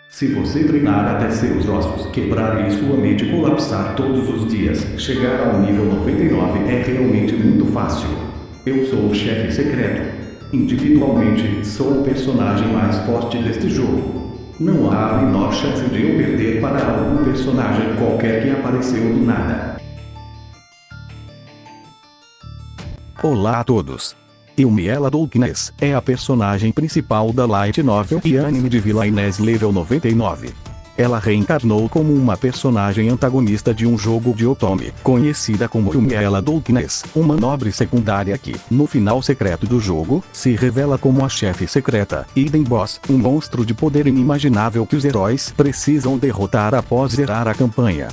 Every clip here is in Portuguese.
Se você treinar até seus ossos quebrarem e sua mente colapsar todos os dias, chegar ao nível 99 é realmente muito fácil. Eu sou o chefe secreto. Individualmente, sou o personagem mais forte deste jogo. Não há a menor chance de eu perder para algum personagem qualquer que apareceu do nada. Olá a todos. Yumiela Darkness é a personagem principal da Light Novel e anime de Villainess Level 99. Ela reencarnou como uma personagem antagonista de um jogo de Otome, conhecida como Yumiela Darkness, uma nobre secundária que, no final secreto do jogo, se revela como a chefe secreta, Hidden Boss, um monstro de poder inimaginável que os heróis precisam derrotar após zerar a campanha.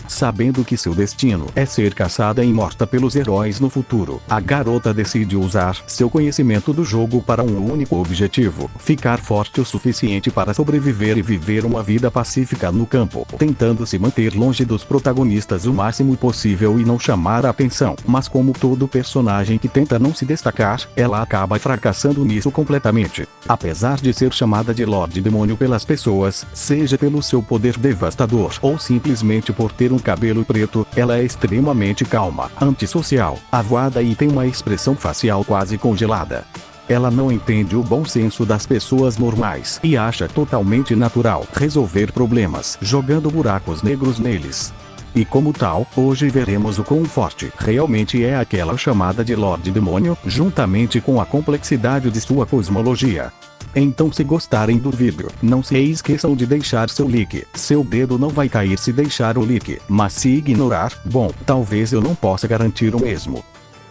Sabendo que seu destino é ser caçada e morta pelos heróis no futuro, a garota decide usar seu conhecimento do jogo para um único objetivo: ficar forte o suficiente para sobreviver e viver uma vida pacífica no campo, tentando se manter longe dos protagonistas o máximo possível e não chamar a atenção. Mas como todo personagem que tenta não se destacar, ela acaba fracassando nisso completamente. Apesar de ser chamada de Lorde Demônio pelas pessoas, seja pelo seu poder devastador ou simplesmente por ter um cabelo preto, ela é extremamente calma, antissocial, avoada e tem uma expressão facial quase congelada. Ela não entende o bom senso das pessoas normais e acha totalmente natural resolver problemas jogando buracos negros neles. E como tal, hoje veremos o quão forte realmente é aquela chamada de Lorde Demônio, juntamente com a complexidade de sua cosmologia. Então, se gostarem do vídeo, não se esqueçam de deixar seu like. Seu dedo não vai cair se deixar o like, mas se ignorar, bom, talvez eu não possa garantir o mesmo.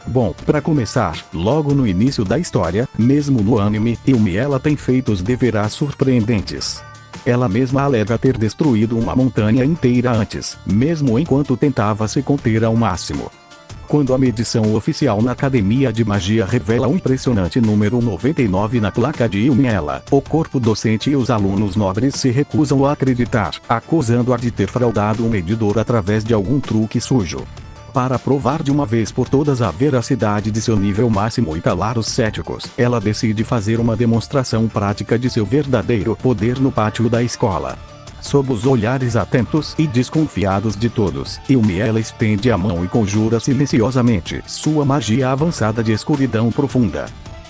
Bom, para começar, logo no início da história, mesmo no anime, Yumiela tem feitos deveras surpreendentes. Ela mesma alega ter destruído uma montanha inteira antes, mesmo enquanto tentava se conter ao máximo. Quando a medição oficial na Academia de Magia revela um impressionante número 99 na placa de Yumiela, o corpo docente e os alunos nobres se recusam a acreditar, acusando-a de ter fraudado um medidor através de algum truque sujo. Para provar de uma vez por todas a veracidade de seu nível máximo e calar os céticos, ela decide fazer uma demonstração prática de seu verdadeiro poder no pátio da escola. Sob os olhares atentos e desconfiados de todos, Yumiela estende a mão e conjura silenciosamente sua magia avançada de escuridão profunda.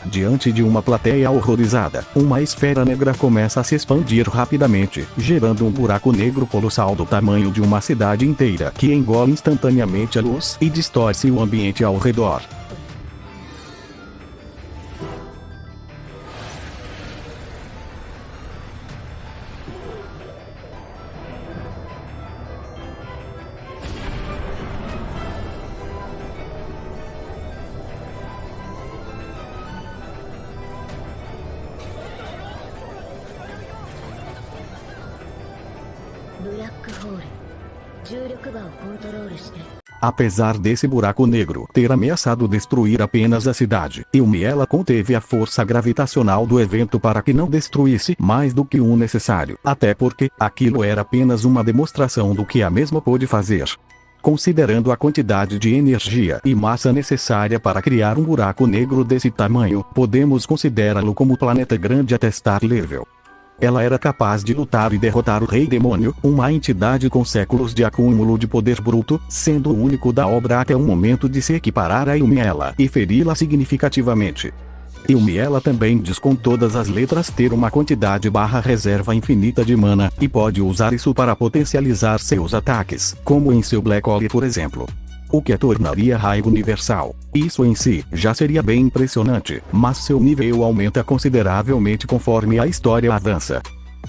Diante de uma plateia horrorizada, uma esfera negra começa a se expandir rapidamente, gerando um buraco negro colossal do tamanho de uma cidade inteira que engole instantaneamente a luz e distorce o ambiente ao redor. Apesar desse buraco negro ter ameaçado destruir apenas a cidade, Yumiela conteve a força gravitacional do evento para que não destruísse mais do que o necessário, até porque aquilo era apenas uma demonstração do que a mesma pôde fazer. Considerando a quantidade de energia e massa necessária para criar um buraco negro desse tamanho, podemos considerá-lo como planeta grande até Star Level. Ela era capaz de lutar e derrotar o Rei Demônio, uma entidade com séculos de acúmulo de poder bruto, sendo o único da obra até o momento de se equiparar a Yumiela e feri-la significativamente. Yumiela também diz com todas as letras ter uma quantidade barra reserva infinita de mana, e pode usar isso para potencializar seus ataques, como em seu Black Hole por exemplo. O que a tornaria raio universal. Isso em si já seria bem impressionante, mas seu nível aumenta consideravelmente conforme a história avança.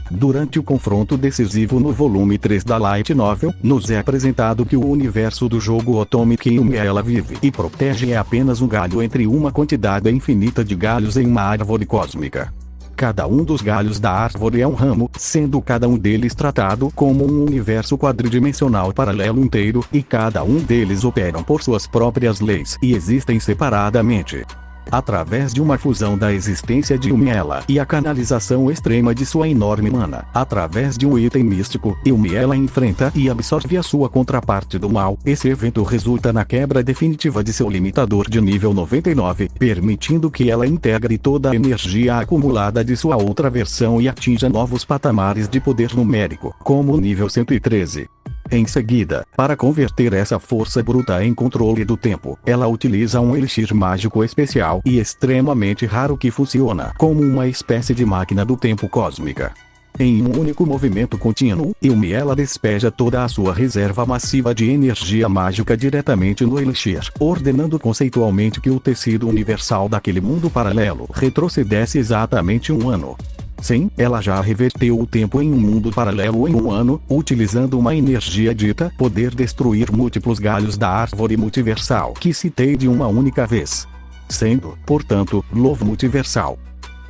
Durante o confronto decisivo no volume 3 da Light Novel, nos é apresentado que o universo do jogo Otome que Yumiela vive e protege é apenas um galho entre uma quantidade infinita de galhos em uma árvore cósmica. Cada um dos galhos da árvore é um ramo, sendo cada um deles tratado como um universo quadridimensional paralelo inteiro, e cada um deles operam por suas próprias leis e existem separadamente. Através de uma fusão da existência de Yumiela e a canalização extrema de sua enorme mana, através de um item místico, Yumiela enfrenta e absorve a sua contraparte do mal. Esse evento resulta na quebra definitiva de seu limitador de nível 99, permitindo que ela integre toda a energia acumulada de sua outra versão e atinja novos patamares de poder numérico, como o nível 113. Em seguida, para converter essa força bruta em controle do tempo, ela utiliza um elixir mágico especial e extremamente raro que funciona como uma espécie de máquina do tempo cósmica. Em um único movimento contínuo, Yumiela despeja toda a sua reserva massiva de energia mágica diretamente no elixir, ordenando conceitualmente que o tecido universal daquele mundo paralelo retrocedesse exatamente um ano. Sim, ela já reverteu o tempo em um mundo paralelo em um ano, utilizando uma energia dita poder destruir múltiplos galhos da árvore multiversal que citei de uma única vez. Sendo, portanto, Lovo multiversal.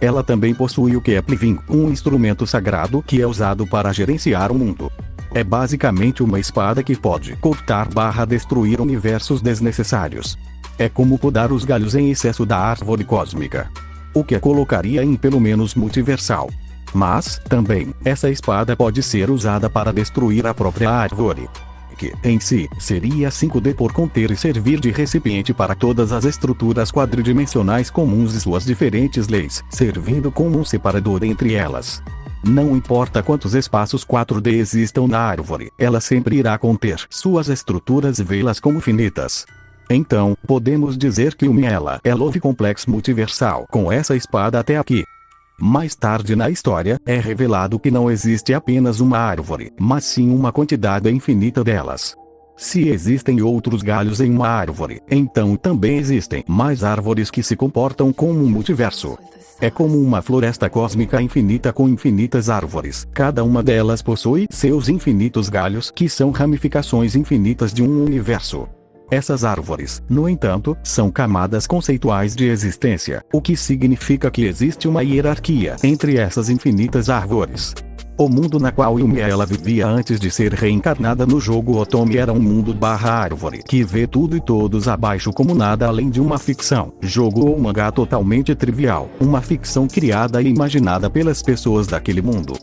Ela também possui o Keplivin, um instrumento sagrado que é usado para gerenciar o mundo. É basicamente uma espada que pode cortar/destruir universos desnecessários. É como podar os galhos em excesso da árvore cósmica. O que a colocaria em pelo menos multiversal. Mas, também, essa espada pode ser usada para destruir a própria árvore. Que, em si, seria 5D por conter e servir de recipiente para todas as estruturas quadridimensionais comuns e suas diferentes leis, servindo como um separador entre elas. Não importa quantos espaços 4D existam na árvore, ela sempre irá conter suas estruturas e vê-las como finitas. Então, podemos dizer que Yumiela é Love Complex multiversal com essa espada até aqui. Mais tarde na história, é revelado que não existe apenas uma árvore, mas sim uma quantidade infinita delas. Se existem outros galhos em uma árvore, então também existem mais árvores que se comportam como um multiverso. É como uma floresta cósmica infinita com infinitas árvores. Cada uma delas possui seus infinitos galhos, que são ramificações infinitas de um universo. Essas árvores, no entanto, são camadas conceituais de existência, o que significa que existe uma hierarquia entre essas infinitas árvores. O mundo na qual Yumiela vivia antes de ser reencarnada no jogo Otome era um mundo/árvore que vê tudo e todos abaixo como nada além de uma ficção, jogo ou mangá totalmente trivial, uma ficção criada e imaginada pelas pessoas daquele mundo.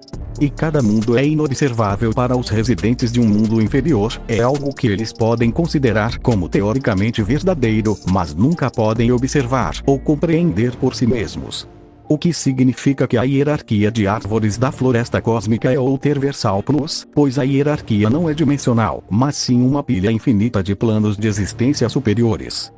E cada mundo é inobservável para os residentes de um mundo inferior, é algo que eles podem considerar como teoricamente verdadeiro, mas nunca podem observar ou compreender por si mesmos. O que significa que a hierarquia de árvores da floresta cósmica é Ultraversal Plus, pois a hierarquia não é dimensional, mas sim uma pilha infinita de planos de existência superiores.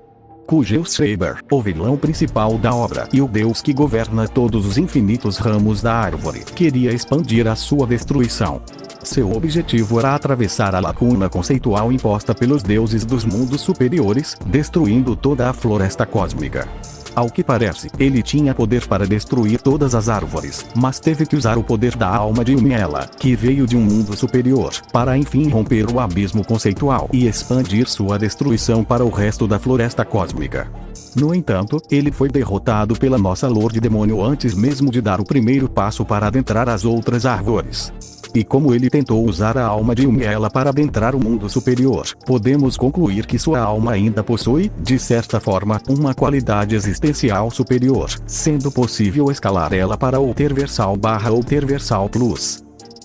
Cujo Saber, o vilão principal da obra e o deus que governa todos os infinitos ramos da árvore, queria expandir a sua destruição. Seu objetivo era atravessar a lacuna conceitual imposta pelos deuses dos mundos superiores, destruindo toda a floresta cósmica. Ao que parece, ele tinha poder para destruir todas as árvores, mas teve que usar o poder da alma de Yumiela, que veio de um mundo superior, para enfim romper o abismo conceitual e expandir sua destruição para o resto da floresta cósmica. No entanto, ele foi derrotado pela nossa Lorde Demônio antes mesmo de dar o primeiro passo para adentrar as outras árvores. E como ele tentou usar a alma de Yumiela para adentrar o mundo superior, podemos concluir que sua alma ainda possui, de certa forma, uma qualidade existencial superior, sendo possível escalar ela para Ultraversal/Ultraversal Plus.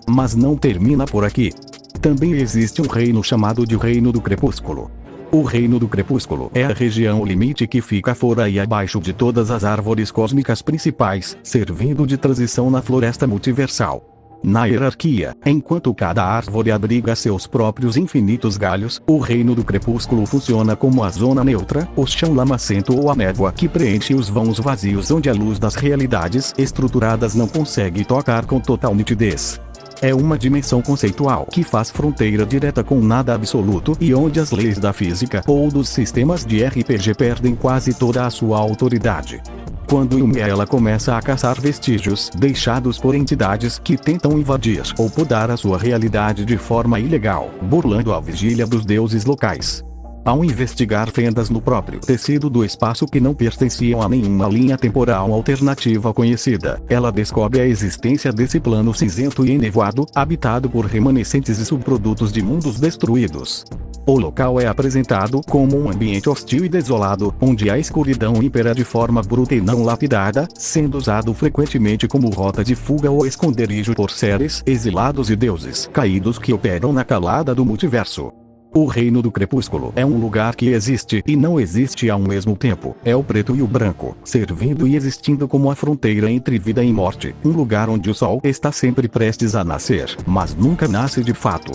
Mas não termina por aqui. Também existe um reino chamado de Reino do Crepúsculo. O Reino do Crepúsculo é a região limite que fica fora e abaixo de todas as árvores cósmicas principais, servindo de transição na floresta multiversal. Na hierarquia, enquanto cada árvore abriga seus próprios infinitos galhos, o Reino do Crepúsculo funciona como a zona neutra, o chão lamacento ou a névoa que preenche os vãos vazios onde a luz das realidades estruturadas não consegue tocar com total nitidez. É uma dimensão conceitual que faz fronteira direta com nada absoluto e onde as leis da física ou dos sistemas de RPG perdem quase toda a sua autoridade. Quando Yumiela começa a caçar vestígios deixados por entidades que tentam invadir ou podar a sua realidade de forma ilegal, burlando a vigília dos deuses locais. Ao investigar fendas no próprio tecido do espaço que não pertenciam a nenhuma linha temporal alternativa conhecida, ela descobre a existência desse plano cinzento e enevoado, habitado por remanescentes e subprodutos de mundos destruídos. O local é apresentado como um ambiente hostil e desolado, onde a escuridão impera de forma bruta e não lapidada, sendo usado frequentemente como rota de fuga ou esconderijo por seres exilados e deuses caídos que operam na calada do multiverso. O Reino do Crepúsculo é um lugar que existe e não existe ao mesmo tempo. É o preto e o branco, servindo e existindo como a fronteira entre vida e morte. Um lugar onde o sol está sempre prestes a nascer, mas nunca nasce de fato.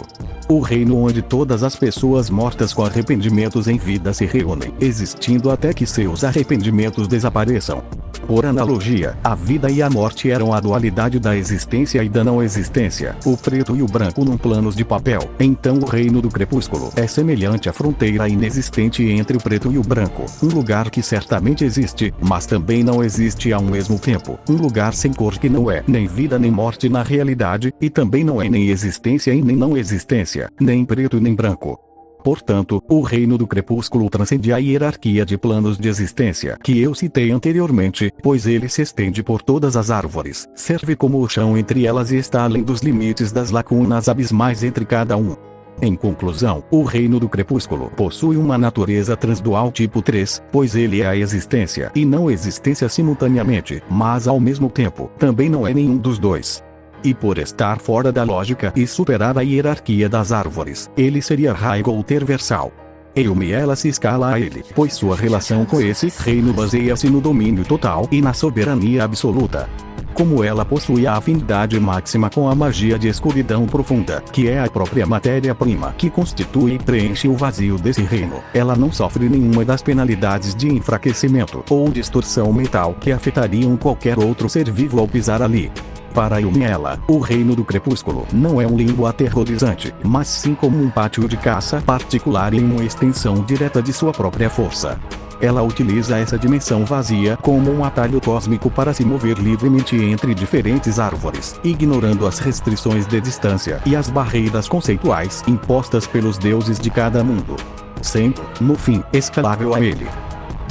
O reino onde todas as pessoas mortas com arrependimentos em vida se reúnem, existindo até que seus arrependimentos desapareçam. Por analogia, a vida e a morte eram a dualidade da existência e da não existência, o preto e o branco num planos de papel. Então o Reino do Crepúsculo é semelhante à fronteira inexistente entre o preto e o branco, um lugar que certamente existe, mas também não existe ao mesmo tempo, um lugar sem cor que não é nem vida nem morte na realidade, e também não é nem existência e nem não existência, nem preto nem branco. Portanto, o Reino do Crepúsculo transcende a hierarquia de planos de existência que eu citei anteriormente, pois ele se estende por todas as árvores, serve como o chão entre elas e está além dos limites das lacunas abismais entre cada um. Em conclusão, o Reino do Crepúsculo possui uma natureza transdual tipo 3, pois ele é a existência e não existência simultaneamente, mas ao mesmo tempo, também não é nenhum dos dois. E por estar fora da lógica e superar a hierarquia das árvores, ele seria raigo ou terversal. Eumiela se escala a ele, pois sua relação com esse reino baseia-se no domínio total e na soberania absoluta. Como ela possui a afinidade máxima com a magia de escuridão profunda, que é a própria matéria-prima que constitui e preenche o vazio desse reino, ela não sofre nenhuma das penalidades de enfraquecimento ou distorção mental que afetariam qualquer outro ser vivo ao pisar ali. Para Eumiela, o Reino do Crepúsculo não é um limbo aterrorizante, mas sim como um pátio de caça particular e uma extensão direta de sua própria força. Ela utiliza essa dimensão vazia como um atalho cósmico para se mover livremente entre diferentes árvores, ignorando as restrições de distância e as barreiras conceituais impostas pelos deuses de cada mundo. Sempre, no fim, escalável a ele.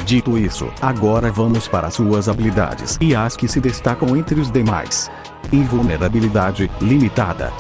Dito isso, agora vamos para suas habilidades e as que se destacam entre os demais. Invulnerabilidade limitada.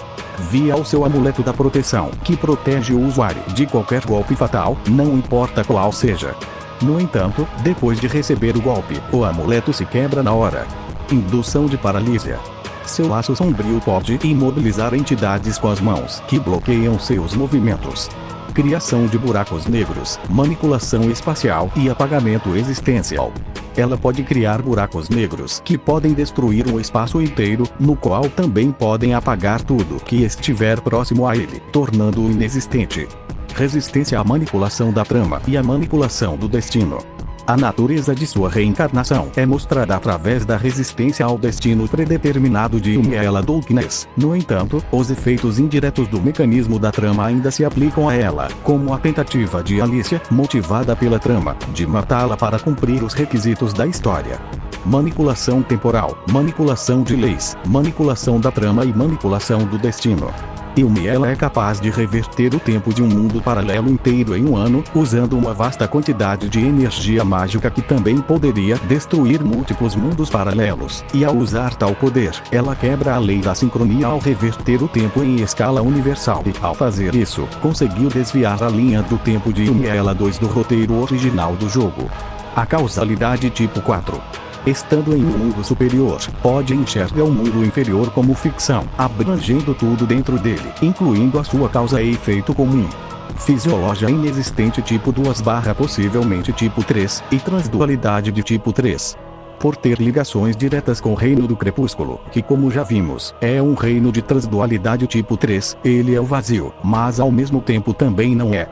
Via o seu amuleto da proteção, que protege o usuário de qualquer golpe fatal, não importa qual seja. No entanto, depois de receber o golpe, o amuleto se quebra na hora. Indução de paralisia. Seu laço sombrio pode imobilizar entidades com as mãos que bloqueiam seus movimentos. Criação de buracos negros, manipulação espacial e apagamento existencial. Ela pode criar buracos negros que podem destruir um espaço inteiro, no qual também podem apagar tudo que estiver próximo a ele, tornando-o inexistente. Resistência à manipulação da trama e à manipulação do destino. A natureza de sua reencarnação é mostrada através da resistência ao destino predeterminado de Eumiela Doulkness. No entanto, os efeitos indiretos do mecanismo da trama ainda se aplicam a ela, como a tentativa de Alicia, motivada pela trama, de matá-la para cumprir os requisitos da história. Manipulação temporal, manipulação de leis, manipulação da trama e manipulação do destino. Eumiela é capaz de reverter o tempo de um mundo paralelo inteiro em um ano, usando uma vasta quantidade de energia mágica que também poderia destruir múltiplos mundos paralelos. E ao usar tal poder, ela quebra a lei da sincronia ao reverter o tempo em escala universal. E ao fazer isso, conseguiu desviar a linha do tempo de Eumiela 2 do roteiro original do jogo. A causalidade tipo 4. Estando em um mundo superior, pode enxergar o mundo inferior como ficção, abrangendo tudo dentro dele, incluindo a sua causa e efeito comum. Fisiologia inexistente tipo 2/ possivelmente tipo 3, e transdualidade de tipo 3. Por ter ligações diretas com o Reino do Crepúsculo, que como já vimos, é um reino de transdualidade tipo 3, ele é o vazio, mas ao mesmo tempo também não é.